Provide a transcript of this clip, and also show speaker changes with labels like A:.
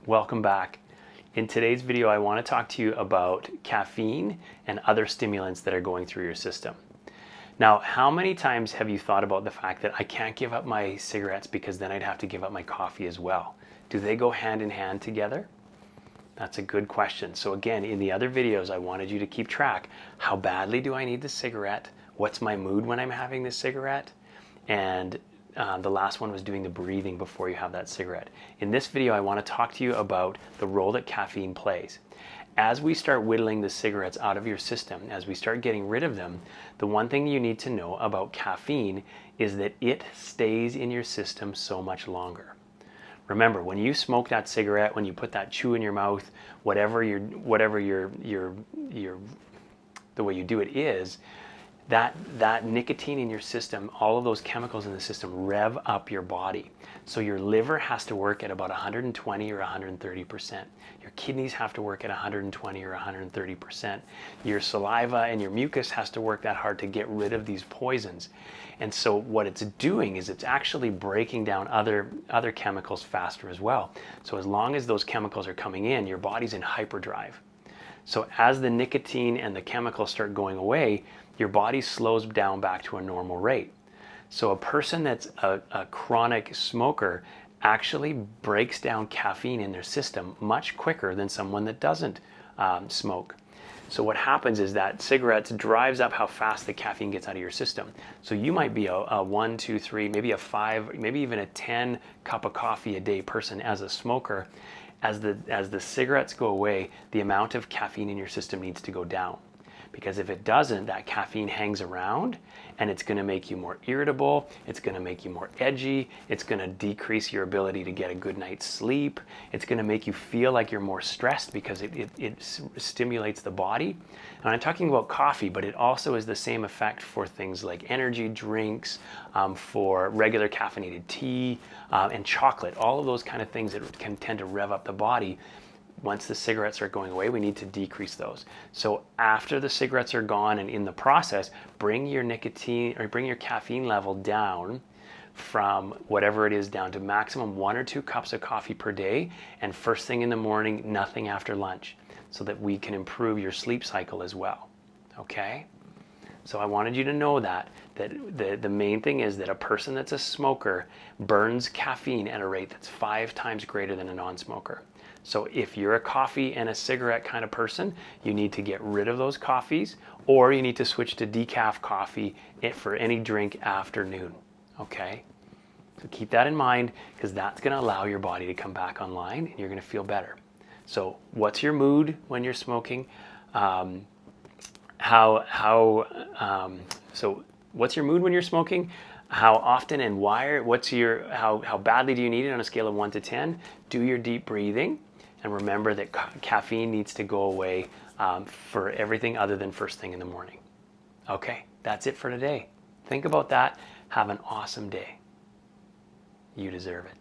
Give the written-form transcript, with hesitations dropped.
A: Welcome back. In today's video, I want to talk to you about caffeine and other stimulants that are going through your system. Now, how many times have you thought about the fact that I can't give up my cigarettes because then I'd have to give up my coffee as well? Do they go hand in hand together? That's a good question. So again, in the other videos, I wanted you to keep track. How badly do I need the cigarette? What's my mood when I'm having the cigarette? And the last one was doing the breathing before you have that cigarette. In this video, I want to talk to you about the role that caffeine plays. As we start whittling the cigarettes out of your system, as we start getting rid of them, the one thing you need to know about caffeine is that it stays in your system so much longer. Remember, when you smoke that cigarette, when you put that chew in your mouth, the way you do it is, that nicotine in your system, all of those chemicals in the system rev up your body. So your liver has to work at about 120 or 130%. Your kidneys have to work at 120 or 130%. Your saliva and your mucus has to work that hard to get rid of these poisons. And so what it's doing is it's actually breaking down other chemicals faster as well. So as long as those chemicals are coming in, your body's in hyperdrive. So as the nicotine and the chemicals start going away, your body slows down back to a normal rate. So a person that's a chronic smoker actually breaks down caffeine in their system much quicker than someone that doesn't smoke. So what happens is that cigarettes drives up how fast the caffeine gets out of your system. So you might be a 1, 2, 3, maybe a 5, maybe even a 10 cup of coffee a day person as a smoker. As the cigarettes go away, the amount of caffeine in your system needs to go down. Because if it doesn't, that caffeine hangs around and it's going to make you more irritable, it's going to make you more edgy, it's going to decrease your ability to get a good night's sleep, it's going to make you feel like you're more stressed because it stimulates the body. And I'm talking about coffee, but it also is the same effect for things like energy drinks, for regular caffeinated tea, and chocolate, all of those kind of things that can tend to rev up the body. Once the cigarettes are going away, we need to decrease those. So after the cigarettes are gone and in the process, bring your nicotine or bring your caffeine level down from whatever it is down to maximum 1 or 2 cups of coffee per day, and first thing in the morning, nothing after lunch, so that we can improve your sleep cycle as well. Okay? So I wanted you to know that the main thing is that a person that's a smoker burns caffeine at a rate that's 5 times greater than a non-smoker. So if you're a coffee and a cigarette kind of person, you need to get rid of those coffees, or you need to switch to decaf coffee for any drink after noon. Okay? So keep that in mind, because that's going to allow your body to come back online and you're going to feel better. So what's your mood when you're smoking? So what's your mood when you're smoking? How often and why? How badly do you need it on a scale of 1 to 10? Do your deep breathing, and remember that caffeine needs to go away for everything other than first thing in the morning. Okay, that's it for today. Think about that. Have an awesome day. You deserve it.